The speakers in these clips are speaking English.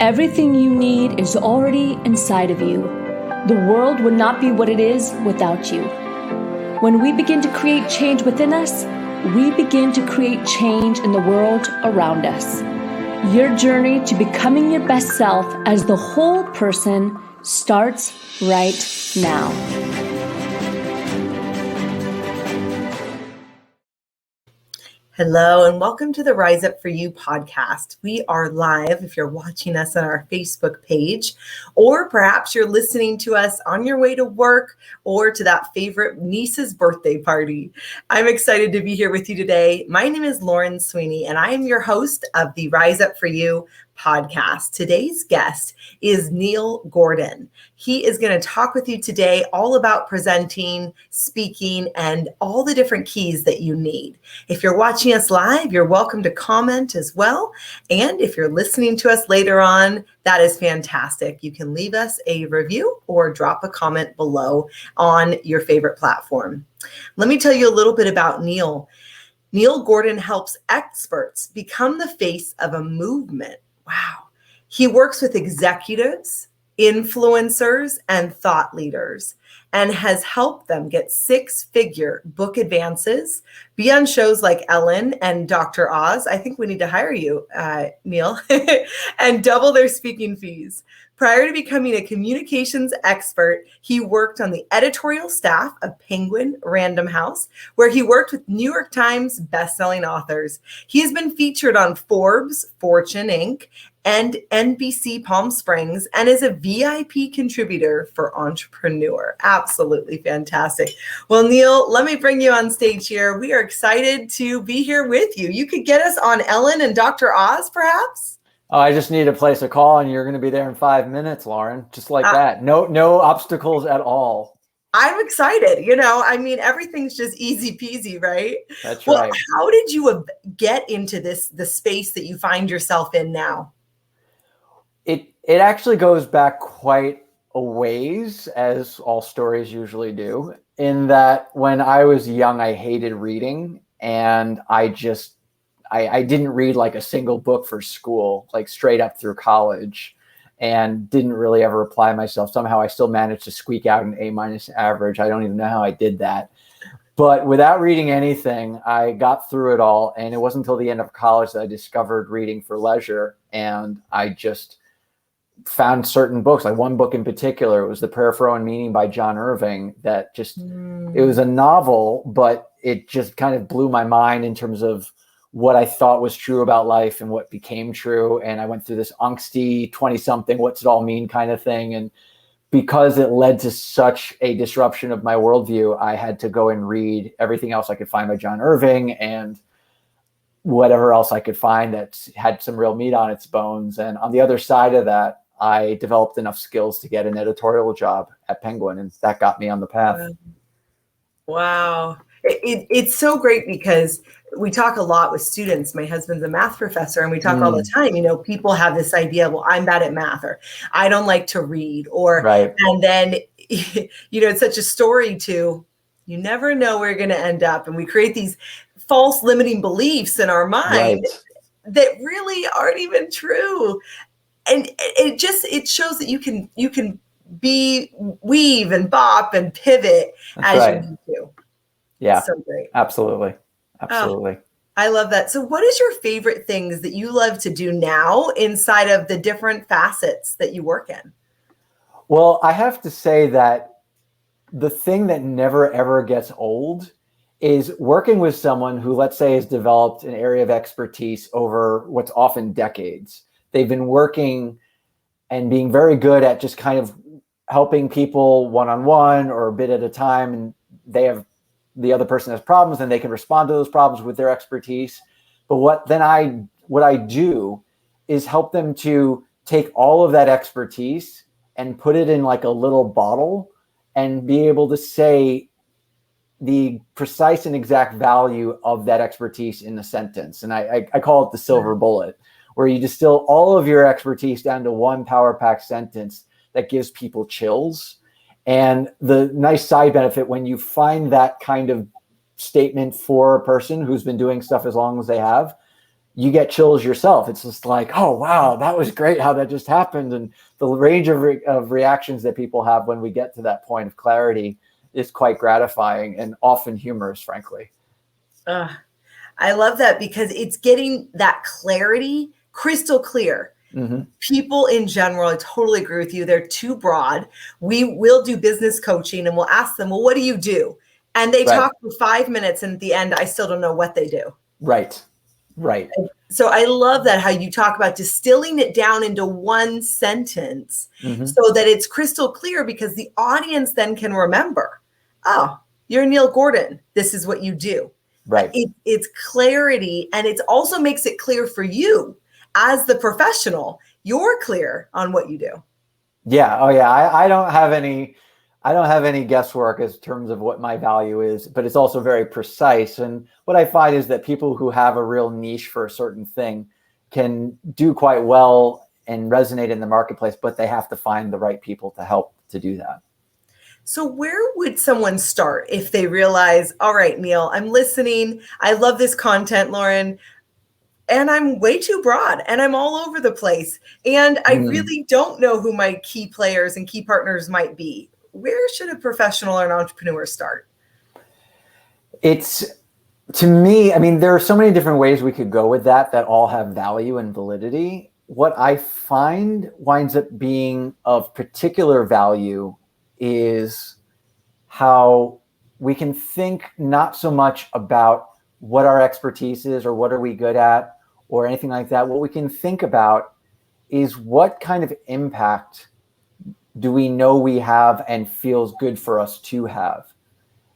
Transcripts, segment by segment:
Everything you need is already inside of you. The world would not be what it is without you. When we begin to create change within us, we begin to create change in the world around us. Your journey to becoming your best self as the whole person starts right now. Hello, and welcome to the Rise Up For You podcast. We are live if you're watching us on our Facebook page, or perhaps you're listening to us on your way to work or to that favorite niece's birthday party. I'm excited to be here with you today. My name is Lauren Sweeney, and I am your host of the Rise Up For You podcast. Today's guest is Neil Gordon. He is going to talk with you today all about presenting, speaking, and all the different keys that you need. If you're watching us live, you're welcome to comment as well. And if you're listening to us later on, that is fantastic. You can leave us a review or drop a comment below on your favorite platform. Let me tell you a little bit about Neil. Neil Gordon helps experts become the face of a movement. Wow. He works with executives, influencers, and thought leaders, and has helped them get six-figure book advances, be on shows like Ellen and Dr. Oz. I think we need to hire you, Neil, and double their speaking fees. Prior to becoming a communications expert, he worked on the editorial staff of Penguin Random House, where he worked with New York Times bestselling authors. He has been featured on Forbes, Fortune Inc., and NBC Palm Springs, and is a VIP contributor for Entrepreneur. Absolutely fantastic. Well, Neil, let me bring you on stage here. We are excited to be here with you. You could get us on Ellen and Dr. Oz, perhaps? Oh, I just need to place a call, and you're going to be there in 5 minutes, Lauren. Just like that. No obstacles at all. I'm excited. Everything's just easy peasy, right? That's right. How did you get into the space that you find yourself in now? It actually goes back quite a ways, as all stories usually do, in that when I was young, I hated reading, and I didn't read like a single book for school, like straight up through college, and didn't really ever apply myself. Somehow I still managed to squeak out an A- average. I don't even know how I did that. But without reading anything, I got through it all. And it wasn't until the end of college that I discovered reading for leisure. And I just found certain books, like one book in particular. It was The Prayer for Own Meaning by John Irving. That just, it was a novel, but it just kind of blew my mind in terms of what I thought was true about life and what became true. And I went through this angsty 20-something, what's it all mean kind of thing. And because it led to such a disruption of my worldview, I had to go and read everything else I could find by John Irving and whatever else I could find that had some real meat on its bones. And on the other side of that, I developed enough skills to get an editorial job at Penguin, and that got me on the path. Wow. It's so great because we talk a lot with students. My husband's a math professor, and we talk all the time. People have this idea, well, I'm bad at math, or I don't like to read, or, right. And then, it's such a story too. You never know where you're going to end up. And we create these false limiting beliefs in our mind that really aren't even true. And it shows that you can weave and bop and pivot as you need to. Yeah. So great. Absolutely. Oh, I love that. So what is your favorite things that you love to do now inside of the different facets that you work in? Well, I have to say that the thing that never, ever gets old is working with someone who, let's say, has developed an area of expertise over what's often decades. They've been working and being very good at just kind of helping people one-on-one or a bit at a time. And the other person has problems, and they can respond to those problems with their expertise. But what I do is help them to take all of that expertise and put it in like a little bottle and be able to say the precise and exact value of that expertise in a sentence. And I call it the silver bullet, where you distill all of your expertise down to one power-packed sentence that gives people chills. And the nice side benefit when you find that kind of statement for a person who's been doing stuff as long as they have, you get chills yourself. It's just like, oh, wow, that was great how that just happened. And the range of reactions that people have when we get to that point of clarity is quite gratifying and often humorous, frankly. I love that because it's getting that clarity crystal clear. Mm-hmm. People in general, I totally agree with you. They're too broad. We will do business coaching and we'll ask them, well, what do you do? And they talk for 5 minutes. And at the end, I still don't know what they do. Right. So I love that how you talk about distilling it down into one sentence mm-hmm. so that it's crystal clear, because the audience then can remember, oh, you're Neil Gordon. This is what you do. Right. It's clarity. And it also makes it clear for you as the professional. You're clear on what you do. Yeah. Oh yeah. I don't have any guesswork as terms of what my value is, but it's also very precise. And what I find is that people who have a real niche for a certain thing can do quite well and resonate in the marketplace, but they have to find the right people to help to do that. So where would someone start if they realize, all right, Neil, I'm listening. I love this content, Lauren, and I'm way too broad and I'm all over the place. And I really don't know who my key players and key partners might be. Where should a professional or an entrepreneur start? It's, to me, I mean, there are so many different ways we could go with that all have value and validity. What I find winds up being of particular value is how we can think not so much about what our expertise is or what are we good at or anything like that. What we can think about is what kind of impact do we know we have and feels good for us to have.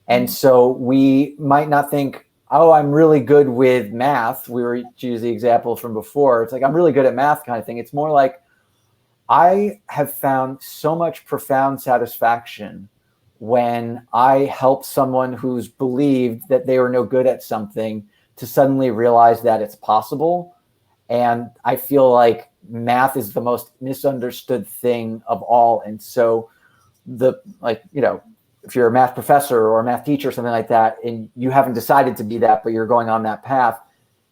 And so we might not think, oh, I'm really good with math. We were to use the example from before. It's like, I'm really good at math kind of thing. It's more like, I have found so much profound satisfaction when I help someone who's believed that they were no good at something to suddenly realize that it's possible. And I feel like math is the most misunderstood thing of all. And so if you're a math professor or a math teacher or something like that, and you haven't decided to be that, but you're going on that path,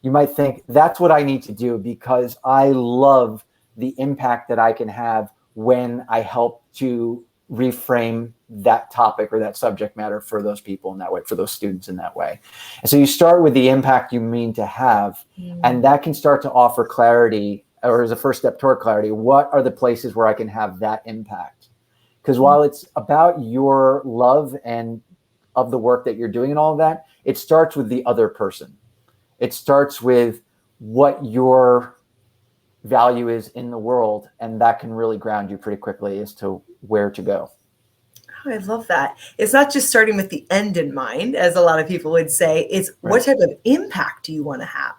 you might think that's what I need to do because I love the impact that I can have when I help to reframe that topic or that subject matter for those people in that way, for those students in that way. And so you start with the impact you mean to have, and that can start to offer clarity, or as a first step toward clarity, what are the places where I can have that impact? Because while it's about your love and of the work that you're doing and all of that, it starts with the other person. It starts with what your value is in the world, and that can really ground you pretty quickly as to where to go. Oh, I love that. It's not just starting with the end in mind, as a lot of people would say. It's what type of impact do you want to have?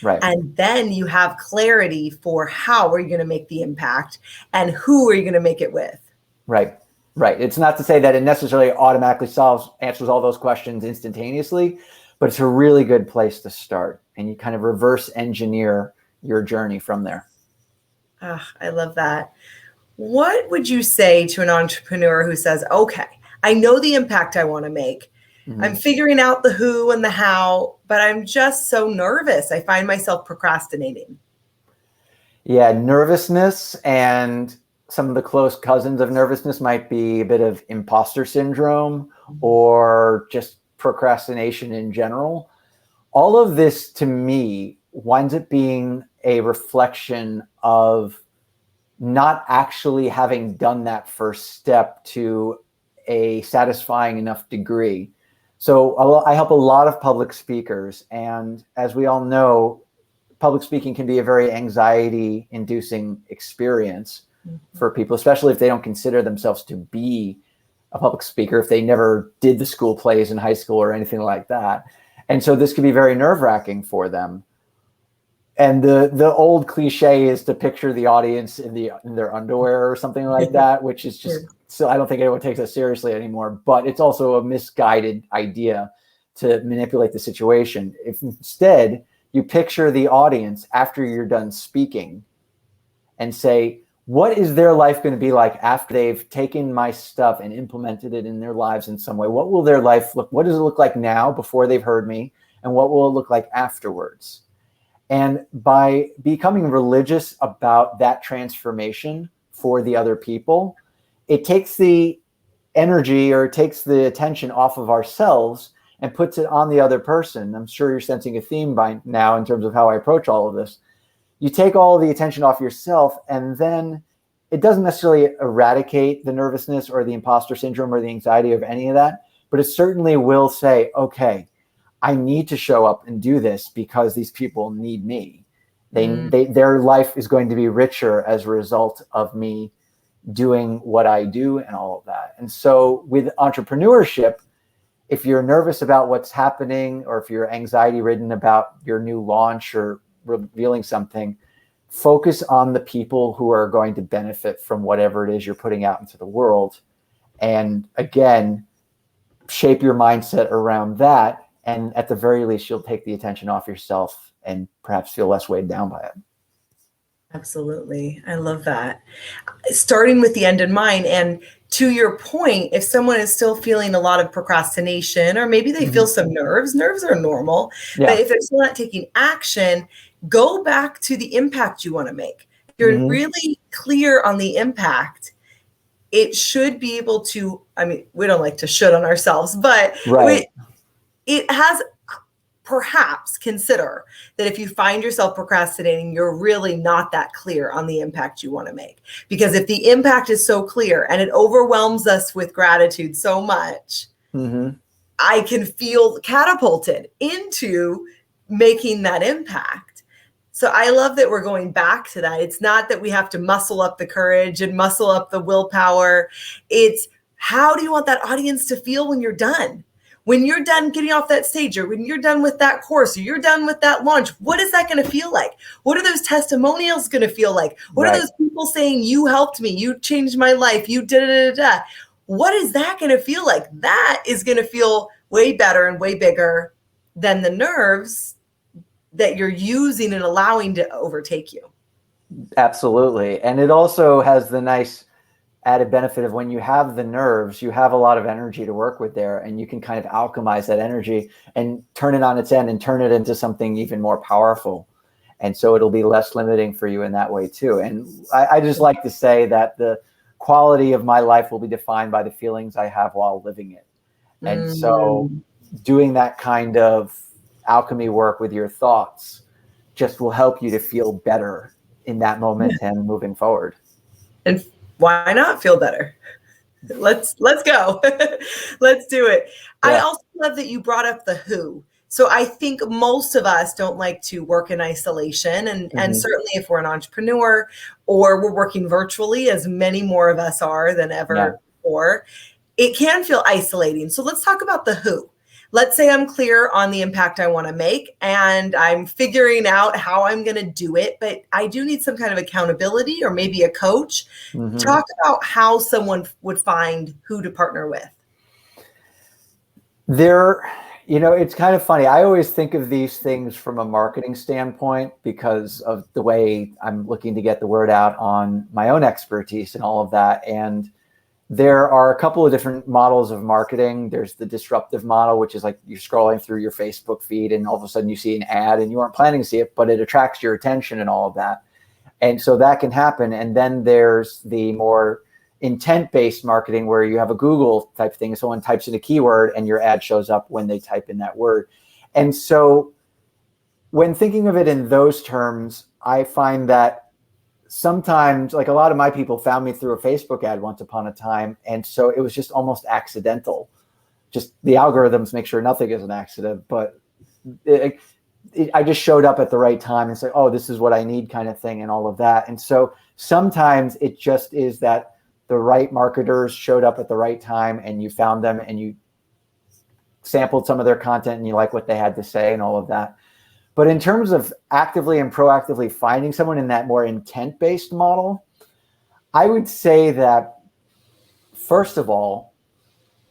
Right. And then you have clarity for how are you going to make the impact and who are you going to make it with? Right. It's not to say that it necessarily automatically answers all those questions instantaneously, but it's a really good place to start. And you kind of reverse engineer your journey from there. I love that. What would you say to an entrepreneur who says, okay, I know the impact I want to make. I'm figuring out the who and the how, but I'm just so nervous. I find myself procrastinating. Yeah, nervousness, and some of the close cousins of nervousness might be a bit of imposter syndrome or just procrastination in general. All of this, to me, winds up being a reflection of not actually having done that first step to a satisfying enough degree. So I help a lot of public speakers. And as we all know, public speaking can be a very anxiety-inducing experience for people, especially if they don't consider themselves to be a public speaker, if they never did the school plays in high school or anything like that. And so this can be very nerve-wracking for them. And the old cliche is to picture the audience in their underwear or something like that, which is just, so I don't think anyone takes that seriously anymore, but it's also a misguided idea to manipulate the situation. If instead you picture the audience after you're done speaking and say, what is their life going to be like after they've taken my stuff and implemented it in their lives in some way? What will their life look? What does it look like now before they've heard me? And what will it look like afterwards? And by becoming religious about that transformation for the other people, it takes the energy or it takes the attention off of ourselves and puts it on the other person. I'm sure you're sensing a theme by now in terms of how I approach all of this. You take all the attention off yourself, and then it doesn't necessarily eradicate the nervousness or the imposter syndrome or the anxiety of any of that, but it certainly will say, okay, I need to show up and do this because these people need me. Their life is going to be richer as a result of me doing what I do and all of that. And so with entrepreneurship, if you're nervous about what's happening, or if you're anxiety ridden about your new launch or revealing something, focus on the people who are going to benefit from whatever it is you're putting out into the world. And again, shape your mindset around that. And at the very least, you'll take the attention off yourself and perhaps feel less weighed down by it. Absolutely. I love that. Starting with the end in mind. And to your point, if someone is still feeling a lot of procrastination, or maybe they feel some nerves are normal, but if they're still not taking action, go back to the impact you want to make. If you're really clear on the impact, it should be able to, I mean, we don't like to should on ourselves, but it has, perhaps consider that if you find yourself procrastinating, you're really not that clear on the impact you want to make. Because if the impact is so clear and it overwhelms us with gratitude so much, I can feel catapulted into making that impact. So I love that we're going back to that. It's not that we have to muscle up the courage and muscle up the willpower. It's how do you want that audience to feel when you're done? When you're done getting off that stage, or when you're done with that course, or you're done with that launch, what is that going to feel like? What are those testimonials going to feel like? What are those people saying, you helped me, you changed my life, you da-da-da-da? What is that going to feel like? That is going to feel way better and way bigger than the nerves that you're using and allowing to overtake you. Absolutely. And it also has the nice added benefit of when you have the nerves, you have a lot of energy to work with there, and you can kind of alchemize that energy and turn it on its end and turn it into something even more powerful. And so it'll be less limiting for you in that way too. And I just like to say that the quality of my life will be defined by the feelings I have while living it. And so doing that kind of alchemy work with your thoughts just will help you to feel better in that moment and moving forward. And why not feel better? Let's go. Let's do it. Yeah. I also love that you brought up the who. So I think most of us don't like to work in isolation. And certainly if we're an entrepreneur or we're working virtually, as many more of us are than ever before, it can feel isolating. So let's talk about the who. Let's say I'm clear on the impact I want to make and I'm figuring out how I'm going to do it, but I do need some kind of accountability or maybe a coach. Talk about how someone would find who to partner with. It's kind of funny. I always think of these things from a marketing standpoint because of the way I'm looking to get the word out on my own expertise and all of that. And there are a couple of different models of marketing. There's the disruptive model, which is like you're scrolling through your Facebook feed and all of a sudden you see an ad and you aren't planning to see it, but it attracts your attention and all of that. And so that can happen. And then there's the more intent-based marketing where you have a Google type thing. Someone types in a keyword and your ad shows up when they type in that word. And so when thinking of it in those terms, I find that sometimes, like a lot of my people found me through a Facebook ad once upon a time. And so it was just almost accidental. Just the algorithms make sure nothing is an accident, but I just showed up at the right time and said, oh, this is what I need kind of thing and all of that. And so sometimes it just is that the right marketers showed up at the right time and you found them and you sampled some of their content and you like what they had to say and all of that. But in terms of actively and proactively finding someone in that more intent-based model, I would say that, first of all,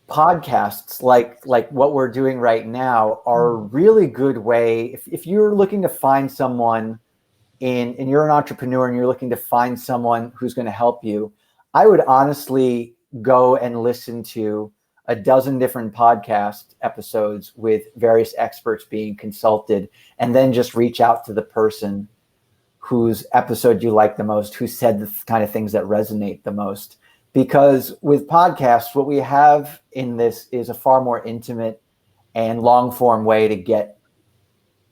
podcasts like what we're doing right now are a really good way. If you're looking to find someone and you're an entrepreneur and you're looking to find someone who's going to help you, I would honestly go and listen to a dozen different podcast episodes with various experts being consulted, and then just reach out to the person whose episode you like the most, who said the kind of things that resonate the most. Because with podcasts, what we have in this is a far more intimate and long form way to get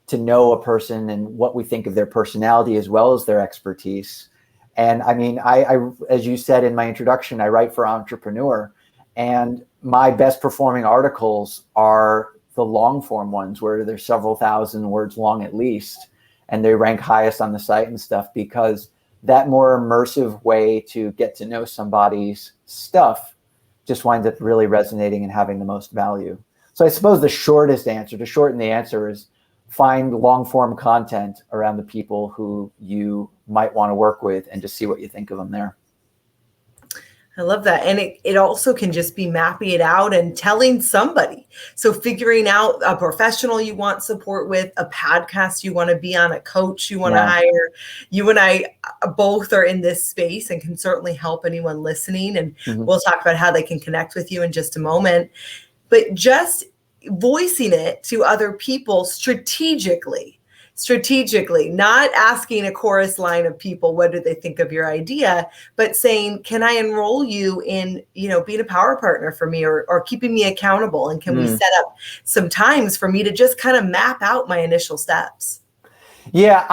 to know a person and what we think of their personality as well as their expertise. And I mean, I as you said in my introduction, I write for Entrepreneur, and my best performing articles are the long form ones where they're several thousand words long at least, and they rank highest on the site and stuff, because that more immersive way to get to know somebody's stuff just winds up really resonating and having the most value. So I suppose the shortest answer, to shorten the answer, is find long form content around the people who you might want to work with and just see what you think of them there. I love that. And it also can just be mapping it out and telling somebody. So figuring out a professional you want support with, a podcast you want to be on, a coach you want to hire. You and I both are in this space and can certainly help anyone listening. And we'll talk about how they can connect with you in just a moment. But just voicing it to other people strategically, not asking a chorus line of people, what do they think of your idea, but saying, can I enroll you in, being a power partner for me, or keeping me accountable? And can we set up some times for me to just kind of map out my initial steps? Yeah,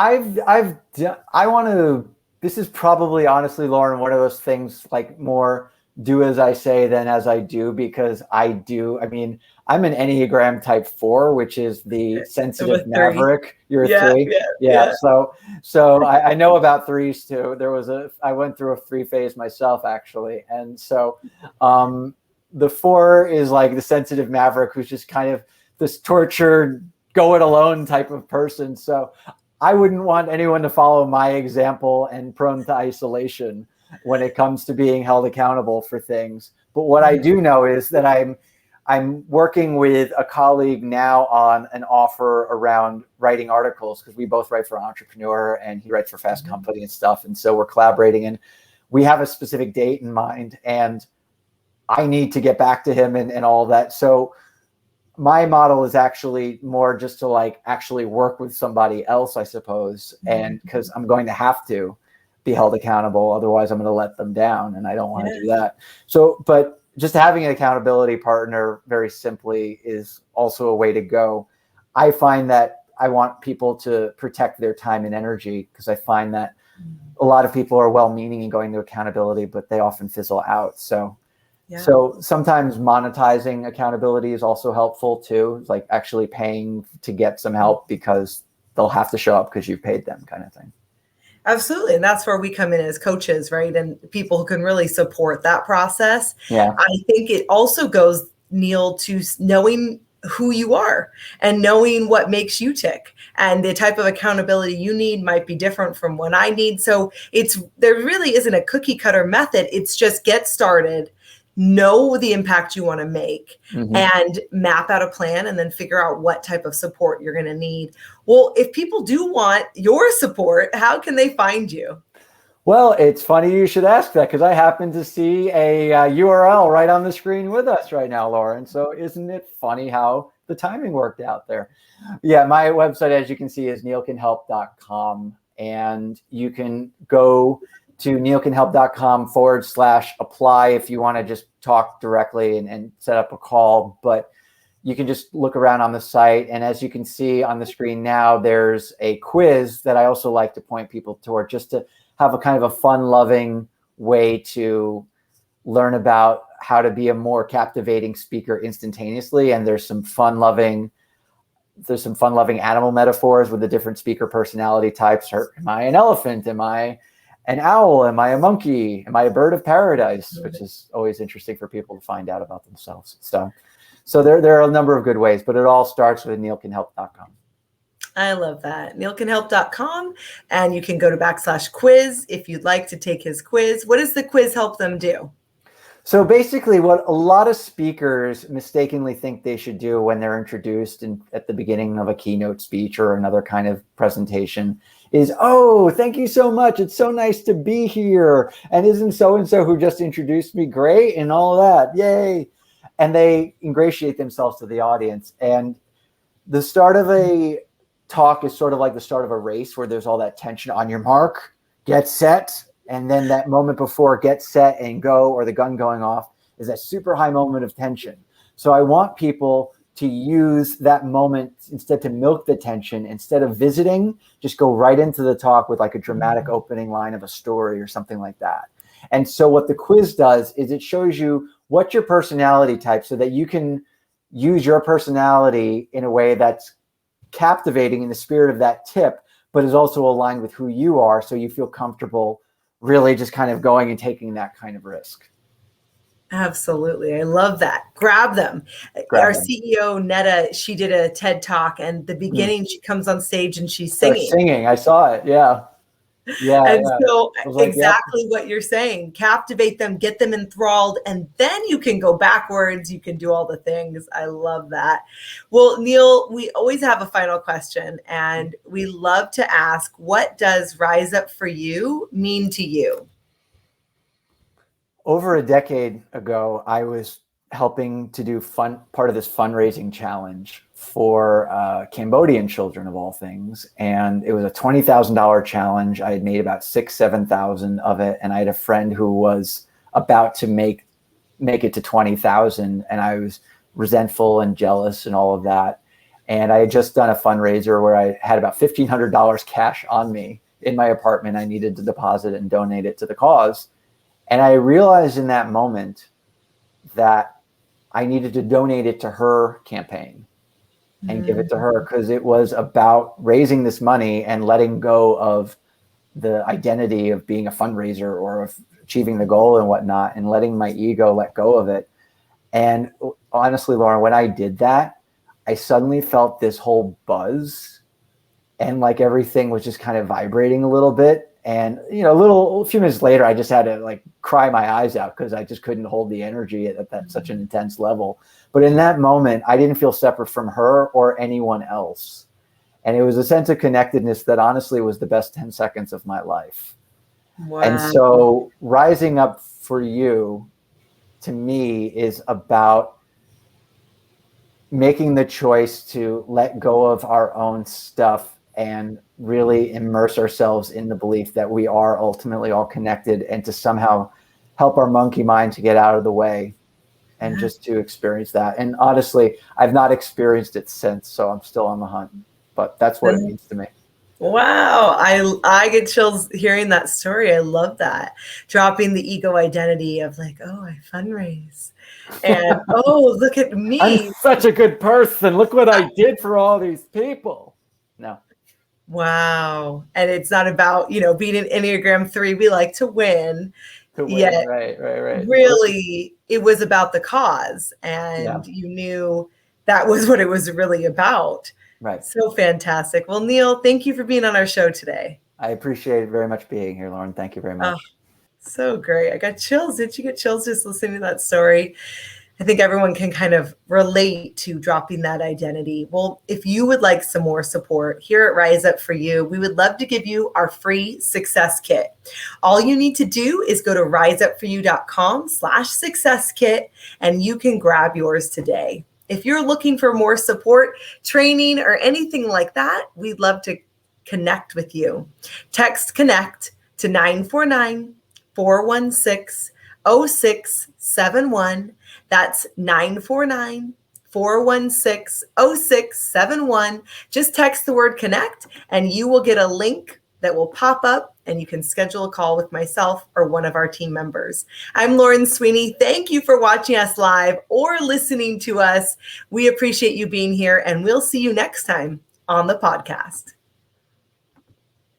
this is probably, honestly, Lauren, one of those things, like, more do as I say than as I do, because I'm an Enneagram type 4, which is the sensitive maverick. You're a 3. Yeah. So I know about 3s too. I went through a 3 phase myself, actually. And so the 4 is like the sensitive maverick, who's just kind of this tortured, go it alone type of person. So I wouldn't want anyone to follow my example and prone to isolation when it comes to being held accountable for things. But what I do know is that I'm working with a colleague now on an offer around writing articles, because we both write for Entrepreneur and he writes for Fast Company and stuff. And so we're collaborating, and we have a specific date in mind, and I need to get back to him and all of that. So my model is actually more just to actually work with somebody else, I suppose. And because I'm going to have to be held accountable, otherwise I'm going to let them down, and I don't want to do that. So, but just having an accountability partner, very simply, is also a way to go. I find that I want people to protect their time and energy, because I find that a lot of people are well-meaning and going to accountability, but they often fizzle out. So sometimes monetizing accountability is also helpful too, like actually paying to get some help because they'll have to show up because you've paid them, kind of thing. Absolutely. And that's where we come in as coaches, right? And people who can really support that process. Yeah. I think it also goes, Neil, to knowing who you are and knowing what makes you tick, and the type of accountability you need might be different from what I need. So there really isn't a cookie cutter method. It's just get started, know the impact you want to make, and map out a plan, and then figure out what type of support you're going to need. Well, if people do want your support, how can they find you? Well, it's funny you should ask that, because I happen to see a URL right on the screen with us right now, Lauren. So isn't it funny how the timing worked out there? Yeah, my website, as you can see, is neilcanhelp.com, and you can go to neilcanhelp.com/apply if you want to just talk directly and set up a call. But you can just look around on the site. And as you can see on the screen now, there's a quiz that I also like to point people toward, just to have a kind of a fun-loving way to learn about how to be a more captivating speaker instantaneously. And there's some fun-loving animal metaphors with the different speaker personality types. Am I an elephant? Am I an owl? Am I a monkey? Am I a bird of paradise? Which is always interesting for people to find out about themselves. So there are a number of good ways, but it all starts with neilcanhelp.com. I love that. neilcanhelp.com. And you can go to /quiz if you'd like to take his quiz. What does the quiz help them do? So basically, what a lot of speakers mistakenly think they should do when they're introduced at the beginning of a keynote speech or another kind of presentation is, oh, thank you so much. It's so nice to be here. And isn't so-and-so who just introduced me great? And all that. Yay. and they ingratiate themselves to the audience. And the start of a talk is sort of like the start of a race where there's all that tension. On your mark, get set. And then that moment before get set and go, or the gun going off, is that super high moment of tension. So I want people to use that moment instead to milk the tension. Instead of visiting, just go right into the talk with like a dramatic opening line of a story or something like that. And so what the quiz does is it shows you what's your personality type so that you can use your personality in a way that's captivating in the spirit of that tip, but is also aligned with who you are, so you feel comfortable really just kind of going and taking that kind of risk. Absolutely. I love that. Grab them. Our CEO, Netta, she did a TED Talk, and the beginning, she comes on stage and she's singing. Singing. I saw it. Yeah. Yeah. And so like, exactly what you're saying, captivate them, get them enthralled, and then you can go backwards. You can do all the things. I love that. Well, Neil, we always have a final question, and we love to ask, what does Rise Up for You mean to you? Over a decade ago, I was helping to do part of this fundraising challenge for Cambodian children, of all things. And it was a $20,000 challenge. I had made about 7,000 of it. And I had a friend who was about to make it to 20,000. And I was resentful and jealous and all of that. And I had just done a fundraiser where I had about $1,500 cash on me in my apartment. I needed to deposit it and donate it to the cause. And I realized in that moment that I needed to donate it to her campaign and give it to her, because it was about raising this money and letting go of the identity of being a fundraiser or of achieving the goal and whatnot, and letting my ego let go of it. And honestly, Lauren, when I did that, I suddenly felt this whole buzz, and like everything was just kind of vibrating a little bit. And, a few minutes later, I just had to like cry my eyes out because I just couldn't hold the energy at that such an intense level. But in that moment, I didn't feel separate from her or anyone else. And it was a sense of connectedness that honestly was the best 10 seconds of my life. Wow. And so rising up for you, to me, is about making the choice to let go of our own stuff and really immerse ourselves in the belief that we are ultimately all connected, and to somehow help our monkey mind to get out of the way and just to experience that. And honestly, I've not experienced it since, so I'm still on the hunt, but that's what it means to me. Wow. I get chills hearing that story. I love that. Dropping the ego identity of like, oh, I fundraise. And, oh, look at me. I'm such a good person. Look what I did for all these people. No. Wow. And it's not about, being an Enneagram 3. We like to win. Yet, right. Really, it was about the cause. And you knew that was what it was really about. Right. So fantastic. Well, Neil, thank you for being on our show today. I appreciate it very much being here, Lauren. Thank you very much. Oh, so great. I got chills. Did you get chills just listening to that story? I think everyone can kind of relate to dropping that identity. Well, if you would like some more support here at Rise Up for You, we would love to give you our free success kit. All you need to do is go to riseupforyou.com/success kit, and you can grab yours today. If you're looking for more support, training, or anything like that, we'd love to connect with you. Text CONNECT to 949-416-0671. That's 949-416-0671. Just text the word connect and you will get a link that will pop up, and you can schedule a call with myself or one of our team members. I'm Lauren Sweeney. Thank you for watching us live or listening to us. We appreciate you being here, and we'll see you next time on the podcast.